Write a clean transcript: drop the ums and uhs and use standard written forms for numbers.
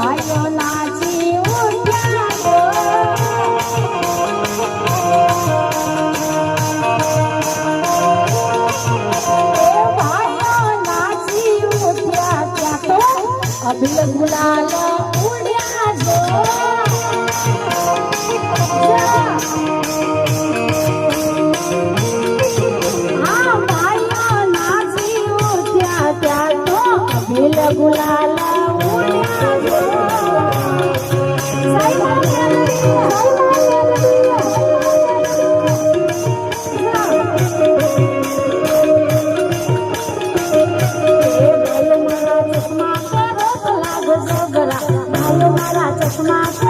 ભાઈઓ નાચી ઉઠ્યા ભાઈઓ નાચી ઉઠ્યા ત્યાં તો અભિલ ગુલાલ ઉડ્યા જો गुलाल उड़्या जो चश्मा